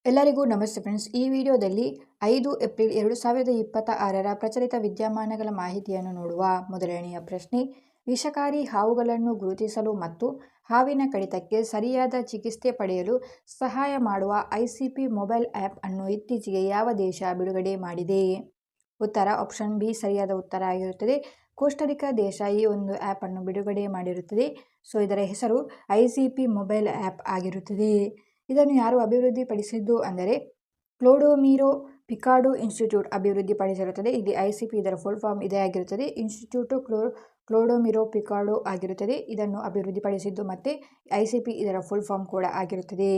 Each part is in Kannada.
ಎಲ್ಲರಿಗೂ ನಮಸ್ತೆ ಫ್ರೆಂಡ್ಸ್. ಈ ವಿಡಿಯೋದಲ್ಲಿ 5 ಏಪ್ರಿಲ್ 2026ರ ಪ್ರಚಲಿತ ವಿದ್ಯಮಾನಗಳ ಮಾಹಿತಿಯನ್ನು ನೋಡುವ. ಮೊದಲನೆಯ ಪ್ರಶ್ನೆ, ವಿಷಕಾರಿ ಹಾವುಗಳನ್ನು ಗುರುತಿಸಲು ಮತ್ತು ಹಾವಿನ ಕಡಿತಕ್ಕೆ ಸರಿಯಾದ ಚಿಕಿತ್ಸೆ ಪಡೆಯಲು ಸಹಾಯ ಮಾಡುವ ICP ಮೊಬೈಲ್ ಆ್ಯಪ್ ಅನ್ನು ಇತ್ತೀಚೆಗೆ ಯಾವ ದೇಶ ಬಿಡುಗಡೆ ಮಾಡಿದೆ? ಉತ್ತರ ಆಪ್ಷನ್ ಬಿ ಸರಿಯಾದ ಉತ್ತರ ಆಗಿರುತ್ತದೆ. ಕೋಸ್ಟರಿಕಾ ದೇಶ ಈ ಒಂದು ಆ್ಯಪ್ ಅನ್ನು ಬಿಡುಗಡೆ ಮಾಡಿರುತ್ತದೆ. ಇದರ ಹೆಸರು ICP ಮೊಬೈಲ್ ಆ್ಯಪ್ ಆಗಿರುತ್ತದೆ. ಇದನ್ನು ಯಾರು ಅಭಿವೃದ್ಧಿಪಡಿಸಿದ್ದು ಅಂದರೆ ಕ್ಲೋಡೊಮಿರೊ ಪಿಕಾರ್ಡೊ ಇನ್ಸ್ಟಿಟ್ಯೂಟ್ ಅಭಿವೃದ್ಧಿಪಡಿಸಿರುತ್ತದೆ. ಇಲ್ಲಿ ICP ಇದರ ಫುಲ್ ಫಾರ್ಮ್ ಇದೇ ಆಗಿರುತ್ತದೆ. ಇನ್ಸ್ಟಿಟ್ಯೂಟ್ ಕ್ಲೋಡೊಮಿರೊ ಪಿಕಾರ್ಡೊ ಆಗಿರುತ್ತದೆ. ಇದನ್ನು ಅಭಿವೃದ್ಧಿಪಡಿಸಿದ್ದು ಮತ್ತು ICP ಇದರ ಫುಲ್ ಫಾರ್ಮ್ ಕೂಡ ಆಗಿರುತ್ತದೆ.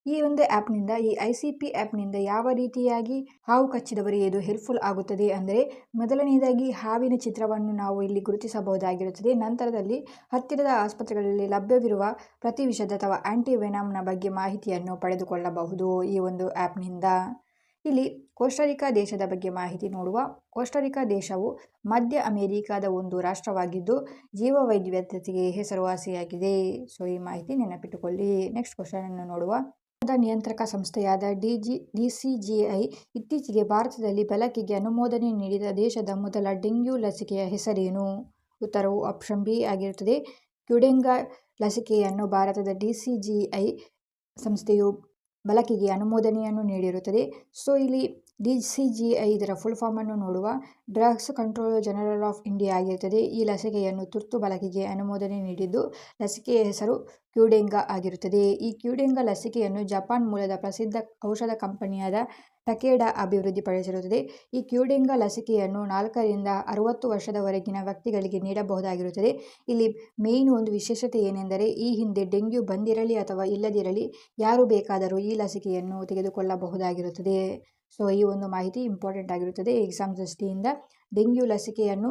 ಈ ಒಂದು ಆ್ಯಪ್ನಿಂದ ಈ ICP ಆ್ಯಪ್ನಿಂದ ಯಾವ ರೀತಿಯಾಗಿ ಹಾವು ಕಚ್ಚಿದವರಿಗೆ ಇದು ಹೆಲ್ಪ್ಫುಲ್ ಆಗುತ್ತದೆ ಅಂದರೆ, ಮೊದಲನೆಯದಾಗಿ ಹಾವಿನ ಚಿತ್ರವನ್ನು ನಾವು ಇಲ್ಲಿ ಗುರುತಿಸಬಹುದಾಗಿರುತ್ತದೆ. ನಂತರದಲ್ಲಿ ಹತ್ತಿರದ ಆಸ್ಪತ್ರೆಗಳಲ್ಲಿ ಲಭ್ಯವಿರುವ ಪ್ರತಿವಿಷದ ಅಥವಾ ಆಂಟಿವೆನಮ್ನ ಬಗ್ಗೆ ಮಾಹಿತಿಯನ್ನು ಪಡೆದುಕೊಳ್ಳಬಹುದು ಈ ಒಂದು ಆ್ಯಪ್ನಿಂದ. ಇಲ್ಲಿ ಕೋಸ್ಟರಿಕಾ ದೇಶದ ಬಗ್ಗೆ ಮಾಹಿತಿ ನೋಡುವ. ಕೋಸ್ಟರಿಕಾ ದೇಶವು ಮಧ್ಯ ಅಮೆರಿಕಾದ ಒಂದು ರಾಷ್ಟ್ರವಾಗಿದ್ದು ಜೀವವೈವಿಧ್ಯತೆಗೆ ಹೆಸರುವಾಸಿಯಾಗಿದೆ. ಈ ಮಾಹಿತಿ ನೆನಪಿಟ್ಟುಕೊಳ್ಳಿ. ನೆಕ್ಸ್ಟ್ ಕ್ವಶನ್ ಅನ್ನು ನೋಡುವ. ನಿಯಂತ್ರಕ ಸಂಸ್ಥೆಯಾದ DCGI ಇತ್ತೀಚೆಗೆ ಭಾರತದಲ್ಲಿ ಬಳಕೆಗೆ ಅನುಮೋದನೆ ನೀಡಿದ ದೇಶದ ಮೊದಲ ಡೆಂಗ್ಯೂ ಲಸಿಕೆಯ ಹೆಸರೇನು? ಉತ್ತರವು ಆಪ್ಷನ್ ಬಿ ಆಗಿರುತ್ತದೆ. ಕ್ಯೂಡೆಂಗಾ ಲಸಿಕೆಯನ್ನು ಭಾರತದ DCGI ಸಂಸ್ಥೆಯು ಬಳಕೆಗೆ ಅನುಮೋದನೆಯನ್ನು ನೀಡಿರುತ್ತದೆ. ಇಲ್ಲಿ DCGI ಇದರ ಫುಲ್ ಫಾರ್ಮ್ ಅನ್ನು ನೋಡುವ. Drugs controller general of India ಆಗಿರುತ್ತದೆ. ಈ ಲಸಿಕೆಯನ್ನು ತುರ್ತು ಬಳಕೆಗೆ ಅನುಮೋದನೆ ನೀಡಿದ್ದು ಲಸಿಕೆಯ ಹೆಸರು ಕ್ಯೂಡೆಂಗಾ ಆಗಿರುತ್ತದೆ. ಈ ಕ್ಯೂಡೆಂಗಾ ಲಸಿಕೆಯನ್ನು ಜಪಾನ್ ಮೂಲದ ಪ್ರಸಿದ್ಧ ಔಷಧ ಕಂಪನಿಯಾದ ಟಕೆಡಾ ಅಭಿವೃದ್ಧಿಪಡಿಸಿರುತ್ತದೆ. ಈ ಕ್ಯೂಡೆಂಗಾ ಲಸಿಕೆಯನ್ನು 4 ರಿಂದ 60 ವರ್ಷದವರೆಗಿನ ವ್ಯಕ್ತಿಗಳಿಗೆ ನೀಡಬಹುದಾಗಿರುತ್ತದೆ. ಇಲ್ಲಿ ಮೇನ್ ಒಂದು ವಿಶೇಷತೆ ಏನೆಂದರೆ, ಈ ಹಿಂದೆ ಡೆಂಗ್ಯೂ ಬಂದಿರಲಿ ಅಥವಾ ಇಲ್ಲದಿರಲಿ ಯಾರು ಬೇಕಾದರೂ ಈ ಲಸಿಕೆಯನ್ನು ತೆಗೆದುಕೊಳ್ಳಬಹುದಾಗಿರುತ್ತದೆ. ಈ ಒಂದು ಮಾಹಿತಿ ಇಂಪಾರ್ಟೆಂಟ್ ಆಗಿರುತ್ತದೆ ಎಕ್ಸಾಮ್ ದೃಷ್ಟಿಯಿಂದ. ಡೆಂಗ್ಯೂ ಲಸಿಕೆಯನ್ನು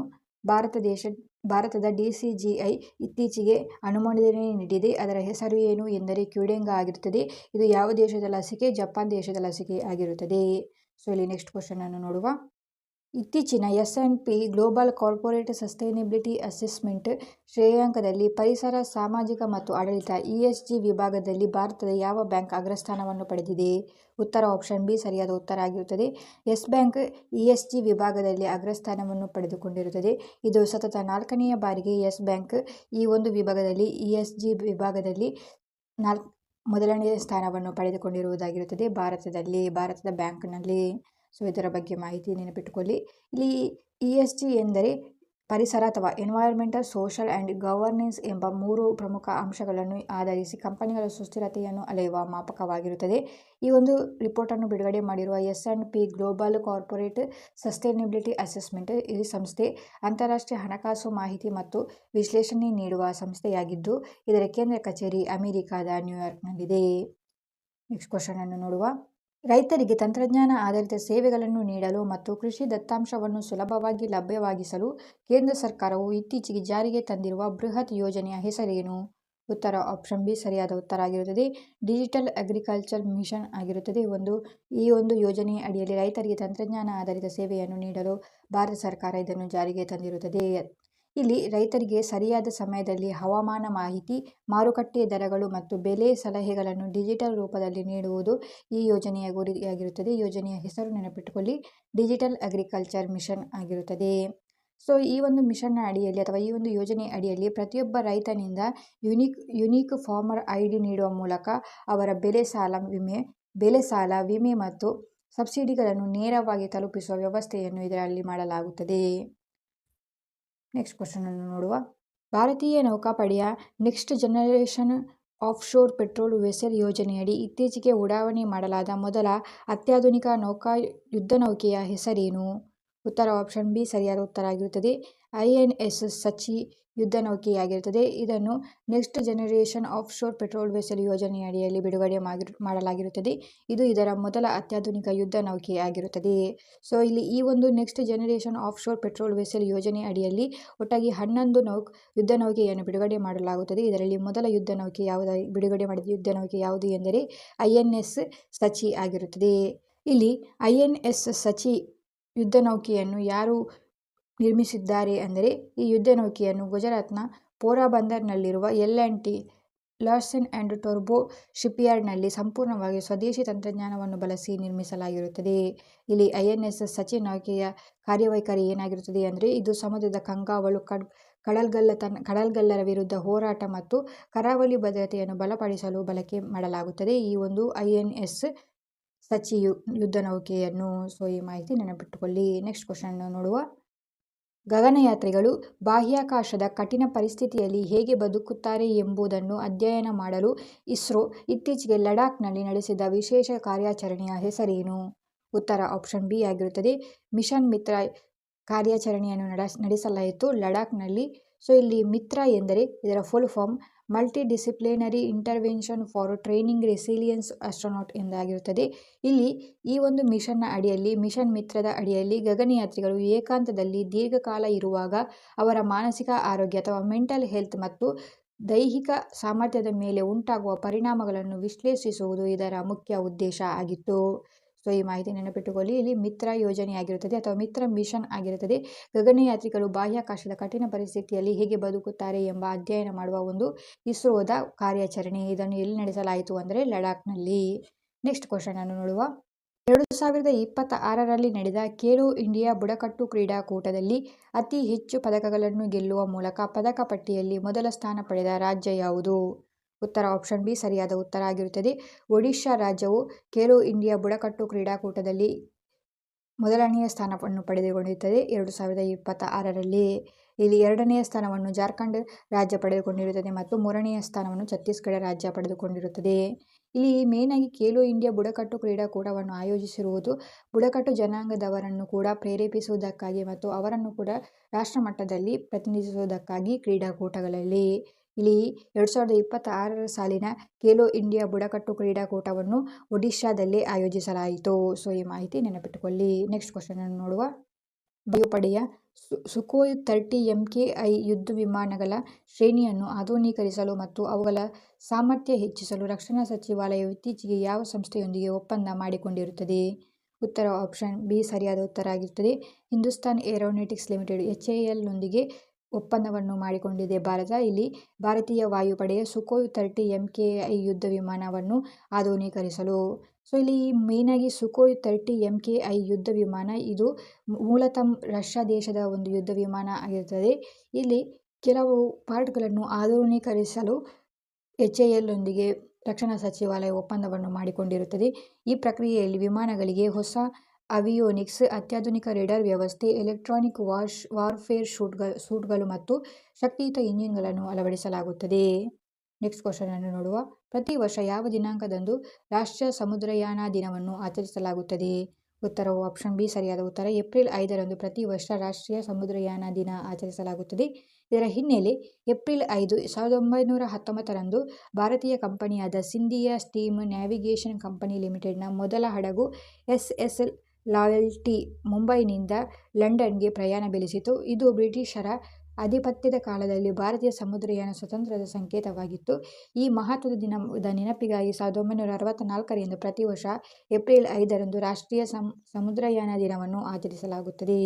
ಭಾರತದ DCGI ಇತ್ತೀಚೆಗೆ ಅನುಮೋದನೆ ನೀಡಿದೆ. ಅದರ ಹೆಸರು ಏನು ಎಂದರೆ ಕ್ಯೂಡೆಂಗಾ ಆಗಿರುತ್ತದೆ. ಇದು ಯಾವ ದೇಶದ ಲಸಿಕೆ? ಜಪಾನ್ ದೇಶದ ಲಸಿಕೆ ಆಗಿರುತ್ತದೆ. ಇಲ್ಲಿ ನೆಕ್ಸ್ಟ್ ಕ್ವಶನ್ ಅನ್ನು ನೋಡುವ. ಇತ್ತೀಚಿನ S&P global corporate sustainability assessment ಶ್ರೇಯಾಂಕದಲ್ಲಿ ಪರಿಸರ, ಸಾಮಾಜಿಕ ಮತ್ತು ಆಡಳಿತ ESG ವಿಭಾಗದಲ್ಲಿ ಭಾರತದ ಯಾವ ಬ್ಯಾಂಕ್ ಅಗ್ರಸ್ಥಾನವನ್ನು ಪಡೆದಿದೆ? ಉತ್ತರ ಆಪ್ಷನ್ ಬಿ ಸರಿಯಾದ ಉತ್ತರ ಆಗಿರುತ್ತದೆ. ಯೆಸ್ ಬ್ಯಾಂಕ್ ESG ವಿಭಾಗದಲ್ಲಿ ಅಗ್ರಸ್ಥಾನವನ್ನು ಪಡೆದುಕೊಂಡಿರುತ್ತದೆ. ಇದು ಸತತ 4ನೇ ಬಾರಿಗೆ ಯೆಸ್ ಬ್ಯಾಂಕ್ ಈ ಒಂದು ವಿಭಾಗದಲ್ಲಿ ESG ವಿಭಾಗದಲ್ಲಿ ಮೊದಲನೇ ಸ್ಥಾನವನ್ನು ಪಡೆದುಕೊಂಡಿರುವುದಾಗಿರುತ್ತದೆ ಭಾರತದ ಬ್ಯಾಂಕ್ನಲ್ಲಿ. ಇದರ ಬಗ್ಗೆ ಮಾಹಿತಿ ನೆನಪಿಟ್ಟುಕೊಳ್ಳಿ. ಇಲ್ಲಿ ESG ಎಂದರೆ ಪರಿಸರ ಅಥವಾ ಎನ್ವೈರನ್ಮೆಂಟಲ್, ಸೋಷಲ್ ಆ್ಯಂಡ್ ಗವರ್ನೆನ್ಸ್ ಎಂಬ 3 ಪ್ರಮುಖ ಅಂಶಗಳನ್ನು ಆಧರಿಸಿ ಕಂಪನಿಗಳ ಸುಸ್ಥಿರತೆಯನ್ನು ಅಳೆಯುವ ಮಾಪಕವಾಗಿರುತ್ತದೆ. ಈ ಒಂದು ರಿಪೋರ್ಟನ್ನು ಬಿಡುಗಡೆ ಮಾಡಿರುವ S&P global corporate sustainability assessment ಈ ಸಂಸ್ಥೆ ಅಂತಾರಾಷ್ಟ್ರೀಯ ಹಣಕಾಸು ಮಾಹಿತಿ ಮತ್ತು ವಿಶ್ಲೇಷಣೆ ನೀಡುವ ಸಂಸ್ಥೆಯಾಗಿದ್ದು ಇದರ ಕೇಂದ್ರ ಕಚೇರಿ ಅಮೆರಿಕಾದ ನ್ಯೂಯಾರ್ಕ್ನಲ್ಲಿದೆ. ನೆಕ್ಸ್ಟ್ ಕ್ವಶನ್ ಅನ್ನು ನೋಡುವ. ರೈತರಿಗೆ ತಂತ್ರಜ್ಞಾನ ಆಧಾರಿತ ಸೇವೆಗಳನ್ನು ನೀಡಲು ಮತ್ತು ಕೃಷಿ ದತ್ತಾಂಶವನ್ನು ಸುಲಭವಾಗಿ ಲಭ್ಯವಾಗಿಸಲು ಕೇಂದ್ರ ಸರ್ಕಾರವು ಇತ್ತೀಚೆಗೆ ಜಾರಿಗೆ ತಂದಿರುವ ಬೃಹತ್ ಯೋಜನೆಯ ಹೆಸರೇನು? ಉತ್ತರ ಆಪ್ಷನ್ ಬಿ ಸರಿಯಾದ ಉತ್ತರ ಆಗಿರುತ್ತದೆ. ಡಿಜಿಟಲ್ ಅಗ್ರಿಕಲ್ಚರ್ ಮಿಷನ್ ಆಗಿರುತ್ತದೆ. ಈ ಒಂದು ಯೋಜನೆಯ ಅಡಿಯಲ್ಲಿ ರೈತರಿಗೆ ತಂತ್ರಜ್ಞಾನ ಆಧಾರಿತ ಸೇವೆಯನ್ನು ನೀಡಲು ಭಾರತ ಸರ್ಕಾರ ಇದನ್ನು ಜಾರಿಗೆ ತಂದಿರುತ್ತದೆ. ಇಲ್ಲಿ ರೈತರಿಗೆ ಸರಿಯಾದ ಸಮಯದಲ್ಲಿ ಹವಾಮಾನ ಮಾಹಿತಿ, ಮಾರುಕಟ್ಟೆ ದರಗಳು ಮತ್ತು ಬೆಲೆ ಸಲಹೆಗಳನ್ನು ಡಿಜಿಟಲ್ ರೂಪದಲ್ಲಿ ನೀಡುವುದು ಈ ಯೋಜನೆಯ ಗುರಿಯಾಗಿರುತ್ತದೆ. ಯೋಜನೆಯ ಹೆಸರು ನೆನಪಿಟ್ಟುಕೊಳ್ಳಿ, ಡಿಜಿಟಲ್ ಅಗ್ರಿಕಲ್ಚರ್ ಮಿಷನ್ ಆಗಿರುತ್ತದೆ. ಈ ಒಂದು ಮಿಷನ್ನ ಅಡಿಯಲ್ಲಿ ಅಥವಾ ಈ ಒಂದು ಯೋಜನೆಯ ಅಡಿಯಲ್ಲಿ ಪ್ರತಿಯೊಬ್ಬ ರೈತನಿಂದ ಯುನೀಕ್ ಫಾರ್ಮರ್ ID ನೀಡುವ ಮೂಲಕ ಅವರ ಬೆಳೆ ಸಾಲ, ವಿಮೆ ಮತ್ತು ಸಬ್ಸಿಡಿಗಳನ್ನು ನೇರವಾಗಿ ತಲುಪಿಸುವ ವ್ಯವಸ್ಥೆಯನ್ನು ಇದರಲ್ಲಿ ಮಾಡಲಾಗುತ್ತದೆ. ನೆಕ್ಸ್ಟ್ ಕ್ವಶನ್ ಅನ್ನು ನೋಡುವ. ಭಾರತೀಯ ನೌಕಾಪಡೆಯ next generation offshore petrol vessel ಯೋಜನೆಯಡಿ ಇತ್ತೀಚೆಗೆ ಉಡಾವಣೆ ಮಾಡಲಾದ ಮೊದಲ ಅತ್ಯಾಧುನಿಕ ಯುದ್ಧನೌಕೆಯ ಹೆಸರೇನು? ಉತ್ತರ ಆಪ್ಷನ್ ಬಿ ಸರಿಯಾದ ಉತ್ತರ ಆಗಿರುತ್ತದೆ. INS ಸಚಿ ಯುದ್ಧನೌಕೆಯಾಗಿರುತ್ತದೆ. ಇದನ್ನು next generation offshore petrol vessel ಯೋಜನೆಯ ಅಡಿಯಲ್ಲಿ ಬಿಡುಗಡೆ ಮಾಡಲಾಗಿರುತ್ತದೆ. ಇದು ಇದರ ಮೊದಲ ಅತ್ಯಾಧುನಿಕ ಯುದ್ಧ ನೌಕೆ ಆಗಿರುತ್ತದೆ. ಇಲ್ಲಿ ಈ ಒಂದು next generation offshore petrol vessel ಯೋಜನೆ ಅಡಿಯಲ್ಲಿ ಒಟ್ಟಾಗಿ 11 ಯುದ್ಧ ನೌಕೆಯನ್ನು ಬಿಡುಗಡೆ ಮಾಡಲಾಗುತ್ತದೆ. ಇದರಲ್ಲಿ ಮೊದಲ ಬಿಡುಗಡೆ ಮಾಡಿದ ಯುದ್ಧ ನೌಕೆ ಯಾವುದು ಎಂದರೆ INS ಸಚಿ ಆಗಿರುತ್ತದೆ. ಇಲ್ಲಿ INS ಸಚಿ ಯುದ್ಧ ನೌಕೆಯನ್ನು ಯಾರು ನಿರ್ಮಿಸಿದ್ದಾರೆ ಅಂದರೆ, ಈ ಯುದ್ಧ ನೌಕೆಯನ್ನು ಗುಜರಾತ್ನ ಪೋರಬಂದರ್ನಲ್ಲಿರುವ L&T ಲಾರ್ಸೆನ್ ಆ್ಯಂಡ್ ಟೊರ್ಬೊ ಶಿಪ್ಯಾರ್ಡ್ನಲ್ಲಿ ಸಂಪೂರ್ಣವಾಗಿ ಸ್ವದೇಶಿ ತಂತ್ರಜ್ಞಾನವನ್ನು ಬಳಸಿ ನಿರ್ಮಿಸಲಾಗಿರುತ್ತದೆ. ಇಲ್ಲಿ INS ಸಚಿನ್ ನೌಕೆಯ ಕಾರ್ಯವೈಖರಿ ಏನಾಗಿರುತ್ತದೆ ಅಂದರೆ ಇದು ಸಮುದ್ರದ ಕಣ್ಗಾವಲು, ಕಡಲ್ಗಳ್ಳರ ವಿರುದ್ಧ ಹೋರಾಟ ಮತ್ತು ಕರಾವಳಿ ಭದ್ರತೆಯನ್ನು ಬಲಪಡಿಸಲು ಬಳಕೆ ಮಾಡಲಾಗುತ್ತದೆ ಈ ಒಂದು INS ಸಚಿ ಯುದ್ಧ ನೌಕೆಯನ್ನು. ಸೊ ಈ ಮಾಹಿತಿ ನೆನಪಿಟ್ಟುಕೊಳ್ಳಿ. ನೆಕ್ಸ್ಟ್ ಕ್ವಶನ್ ನೋಡುವ. ಗಗನಯಾತ್ರಿಗಳು ಬಾಹ್ಯಾಕಾಶದ ಕಠಿಣ ಪರಿಸ್ಥಿತಿಯಲ್ಲಿ ಹೇಗೆ ಬದುಕುತ್ತಾರೆ ಎಂಬುದನ್ನು ಅಧ್ಯಯನ ಮಾಡಲು ಇಸ್ರೋ ಇತ್ತೀಚೆಗೆ ಲಡಾಖ್ನಲ್ಲಿ ನಡೆಸಿದ ವಿಶೇಷ ಕಾರ್ಯಾಚರಣೆಯ ಹೆಸರೇನು? ಉತ್ತರ ಆಪ್ಷನ್ ಬಿ ಆಗಿರುತ್ತದೆ. ಮಿಷನ್ ಮಿತ್ರ ಕಾರ್ಯಾಚರಣೆಯನ್ನು ನಡೆಸಲಾಯಿತು ಲಡಾಖ್ನಲ್ಲಿ. ಸೊ ಇಲ್ಲಿ ಮಿತ್ರ ಎಂದರೆ ಇದರ full form multi disciplinary intervention for training resilience astronaut ಎಂದಾಗಿರುತ್ತದೆ. ಇಲ್ಲಿ ಈ ಒಂದು ಮಿಷನ್ನ ಅಡಿಯಲ್ಲಿ, ಮಿಷನ್ ಮಿತ್ರದ ಅಡಿಯಲ್ಲಿ ಗಗನಯಾತ್ರಿಗಳು ಏಕಾಂತದಲ್ಲಿ ದೀರ್ಘಕಾಲ ಇರುವಾಗ ಅವರ ಮಾನಸಿಕ ಆರೋಗ್ಯ ಅಥವಾ ಮೆಂಟಲ್ ಹೆಲ್ತ್ ಮತ್ತು ದೈಹಿಕ ಸಾಮರ್ಥ್ಯದ ಮೇಲೆ ಉಂಟಾಗುವ ಪರಿಣಾಮಗಳನ್ನು ವಿಶ್ಲೇಷಿಸುವುದು ಇದರ ಮುಖ್ಯ ಉದ್ದೇಶ ಆಗಿತ್ತು. ಸೊ ಈ ಮಾಹಿತಿ ನೆನಪಿಟ್ಟುಕೊಳ್ಳಿ. ಇಲ್ಲಿ ಮಿತ್ರ ಯೋಜನೆಯಾಗಿರುತ್ತದೆ ಅಥವಾ ಮಿತ್ರ ಮಿಷನ್ ಆಗಿರುತ್ತದೆ. ಗಗನಯಾತ್ರಿಗಳು ಬಾಹ್ಯಾಕಾಶದ ಕಠಿಣ ಪರಿಸ್ಥಿತಿಯಲ್ಲಿ ಹೇಗೆ ಬದುಕುತ್ತಾರೆ ಎಂಬ ಅಧ್ಯಯನ ಮಾಡುವ ಒಂದು ಇಸ್ರೋದ ಕಾರ್ಯಾಚರಣೆ. ಇದನ್ನು ಎಲ್ಲಿ ನಡೆಸಲಾಯಿತು ಅಂದರೆ ಲಡಾಖ್ನಲ್ಲಿ. ನೆಕ್ಸ್ಟ್ ಕ್ವಶನ್ ಅನ್ನು ನೋಡುವ. 2026ರಲ್ಲಿ ನಡೆದ ಖೇಲೋ ಇಂಡಿಯಾ ಬುಡಕಟ್ಟು ಕ್ರೀಡಾಕೂಟದಲ್ಲಿ ಅತಿ ಹೆಚ್ಚು ಪದಕಗಳನ್ನು ಗೆಲ್ಲುವ ಮೂಲಕ ಪದಕ ಪಟ್ಟಿಯಲ್ಲಿ ಮೊದಲ ಸ್ಥಾನ ಪಡೆದ ರಾಜ್ಯ ಯಾವುದು? ಉತ್ತರ ಆಪ್ಷನ್ ಬಿ ಸರಿಯಾದ ಉತ್ತರ ಆಗಿರುತ್ತದೆ. ಒಡಿಶಾ ರಾಜ್ಯವು ಖೇಲೋ ಇಂಡಿಯಾ ಬುಡಕಟ್ಟು ಕ್ರೀಡಾಕೂಟದಲ್ಲಿ ಮೊದಲನೆಯ ಸ್ಥಾನವನ್ನು ಪಡೆದುಕೊಂಡಿರುತ್ತದೆ 2026ರಲ್ಲಿ. ಇಲ್ಲಿ ಎರಡನೆಯ ಸ್ಥಾನವನ್ನು ಜಾರ್ಖಂಡ್ ರಾಜ್ಯ ಪಡೆದುಕೊಂಡಿರುತ್ತದೆ ಮತ್ತು ಮೂರನೆಯ ಸ್ಥಾನವನ್ನು ಛತ್ತೀಸ್ಗಢ ರಾಜ್ಯ ಪಡೆದುಕೊಂಡಿರುತ್ತದೆ. ಇಲ್ಲಿ ಮೇಯ್ನಾಗಿ ಖೇಲೋ ಇಂಡಿಯಾ ಬುಡಕಟ್ಟು ಕ್ರೀಡಾಕೂಟವನ್ನು ಆಯೋಜಿಸಿರುವುದು ಬುಡಕಟ್ಟು ಜನಾಂಗದವರನ್ನು ಕೂಡ ಪ್ರೇರೇಪಿಸುವುದಕ್ಕಾಗಿ ಮತ್ತು ಅವರನ್ನು ಕೂಡ ರಾಷ್ಟ್ರಮಟ್ಟದಲ್ಲಿ ಪ್ರತಿನಿಧಿಸುವುದಕ್ಕಾಗಿ ಕ್ರೀಡಾಕೂಟಗಳಲ್ಲಿ. ಇಲ್ಲಿ 2026 ಸಾಲಿನ ಖೇಲೋ ಇಂಡಿಯಾ ಬುಡಕಟ್ಟು ಕ್ರೀಡಾಕೂಟವನ್ನು ಒಡಿಶಾದಲ್ಲಿ ಆಯೋಜಿಸಲಾಯಿತು. ಸೊ ಈ ಮಾಹಿತಿ ನೆನಪಿಟ್ಟುಕೊಳ್ಳಿ. ನೆಕ್ಸ್ಟ್ ಕ್ವಶನ್ ಅನ್ನು ನೋಡುವ. ವಾಯುಪಡೆಯ ಸುಖೋಯ್ 30 MKI ಯುದ್ಧ ವಿಮಾನಗಳ ಶ್ರೇಣಿಯನ್ನು ಆಧುನೀಕರಿಸಲು ಮತ್ತು ಅವುಗಳ ಸಾಮರ್ಥ್ಯ ಹೆಚ್ಚಿಸಲು ರಕ್ಷಣಾ ಸಚಿವಾಲಯವು ಇತ್ತೀಚೆಗೆ ಯಾವ ಸಂಸ್ಥೆಯೊಂದಿಗೆ ಒಪ್ಪಂದ ಮಾಡಿಕೊಂಡಿರುತ್ತದೆ? ಉತ್ತರ ಆಪ್ಷನ್ ಬಿ ಸರಿಯಾದ ಉತ್ತರ ಆಗಿರುತ್ತದೆ. ಹಿಂದೂಸ್ತಾನ್ ಏರೋನಾಟಿಕ್ಸ್ ಲಿಮಿಟೆಡ್ HAL ನೊಂದಿಗೆ ಒಪ್ಪಂದವನ್ನು ಮಾಡಿಕೊಂಡಿದೆ ಭಾರತ. ಇಲ್ಲಿ ಭಾರತೀಯ ವಾಯುಪಡೆಯ ಸುಖೋಯ್ 30 MKI ಯುದ್ಧ ವಿಮಾನವನ್ನು ಆಧುನೀಕರಿಸಲು. ಸೊ ಇಲ್ಲಿ ಮೇಯ್ನಾಗಿ ಸುಖೋಯ್ 30 MKI ಯುದ್ಧ ವಿಮಾನ ಇದು ಮೂಲತಃ ರಷ್ಯಾ ದೇಶದ ಒಂದು ಯುದ್ಧ ವಿಮಾನ ಆಗಿರುತ್ತದೆ. ಇಲ್ಲಿ ಕೆಲವು ಪಾರ್ಟ್ಗಳನ್ನು ಆಧುನೀಕರಿಸಲು HAL ನೊಂದಿಗೆ ರಕ್ಷಣಾ ಸಚಿವಾಲಯ ಒಪ್ಪಂದವನ್ನು ಮಾಡಿಕೊಂಡಿರುತ್ತದೆ. ಈ ಪ್ರಕ್ರಿಯೆಯಲ್ಲಿ ವಿಮಾನಗಳಿಗೆ ಹೊಸ ಅವಿಯೋನಿಕ್ಸ್, ಅತ್ಯಾಧುನಿಕ ರೇಡಾರ್ ವ್ಯವಸ್ಥೆ, ಎಲೆಕ್ಟ್ರಾನಿಕ್ ವಾರ್ಫೇರ್ ಸೂಟ್ಗಳು ಮತ್ತು ಶಕ್ತಿಯುತ ಇಂಜಿನ್ಗಳನ್ನು ಅಳವಡಿಸಲಾಗುತ್ತದೆ. ನೆಕ್ಸ್ಟ್ ಕ್ವಶನ್ ಅನ್ನು ನೋಡುವ. ಪ್ರತಿ ವರ್ಷ ಯಾವ ದಿನಾಂಕದಂದು ರಾಷ್ಟ್ರೀಯ ಸಮುದ್ರಯಾನ ದಿನವನ್ನು ಆಚರಿಸಲಾಗುತ್ತದೆ? ಉತ್ತರವು ಆಪ್ಷನ್ ಬಿ ಸರಿಯಾದ ಉತ್ತರ. ಏಪ್ರಿಲ್ 5ರಂದು ಪ್ರತಿ ವರ್ಷ ರಾಷ್ಟ್ರೀಯ ಸಮುದ್ರಯಾನ ದಿನ ಆಚರಿಸಲಾಗುತ್ತದೆ. ಇದರ ಹಿನ್ನೆಲೆ ಏಪ್ರಿಲ್ 5, 1919ರಂದು ಭಾರತೀಯ ಕಂಪನಿಯಾದ ಸಿಂಧಿಯಾ ಸ್ಟೀಮ್ ನ್ಯಾವಿಗೇಷನ್ ಕಂಪನಿ ಲಿಮಿಟೆಡ್ನ ಮೊದಲ ಹಡಗು SS ಲಾಯಲ್ಟಿ ಮುಂಬೈನಿಂದ ಲಂಡನ್ಗೆ ಪ್ರಯಾಣ ಬೆಳೆಸಿತು. ಇದು ಬ್ರಿಟಿಷರ ಆಧಿಪತ್ಯದ ಕಾಲದಲ್ಲಿ ಭಾರತೀಯ ಸಮುದ್ರಯಾನ ಸ್ವಾತಂತ್ರ್ಯದ ಸಂಕೇತವಾಗಿತ್ತು. ಈ ಮಹತ್ವದ ದಿನದ ನೆನಪಿಗಾಗಿ 1964ರಿಂದ ಪ್ರತಿ ವರ್ಷ ಏಪ್ರಿಲ್ 5ರಂದು ರಾಷ್ಟ್ರೀಯ ಸಮುದ್ರಯಾನ ದಿನವನ್ನು ಆಚರಿಸಲಾಗುತ್ತದೆ.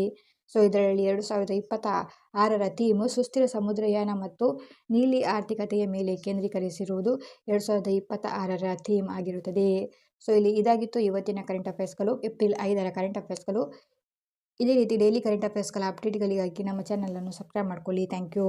ಸೊ ಇದರಲ್ಲಿ 2026ರ ಥೀಮ್ ಸುಸ್ಥಿರ ಸಮುದ್ರಯಾನ ಮತ್ತು ನೀಲಿ ಆರ್ಥಿಕತೆಯ ಮೇಲೆ ಕೇಂದ್ರೀಕರಿಸಿರುವುದು 2026ರ ಥೀಮ್ ಆಗಿರುತ್ತದೆ. ಸೊ ಇಲ್ಲಿ ಇದಾಗಿತ್ತು ಇವತ್ತಿನ ಕರೆಂಟ್ ಅಫೇರ್ಸ್ಗಳು, ಏಪ್ರಿಲ್ 5ರ ಕರೆಂಟ್ ಅಫೇರ್ಸ್ಗಳು. ಇದೇ ರೀತಿ ಡೈಲಿ ಕರೆಂಟ್ ಅಫೇರ್ಸ್ಗಳ ಅಪ್ಡೇಟ್ಗಳಿಗಾಗಿ ನಮ್ಮ ಚಾನಲನ್ನು ಸಬ್ಸ್ಕ್ರೈಬ್ ಮಾಡ್ಕೊಳ್ಳಿ. Thank you.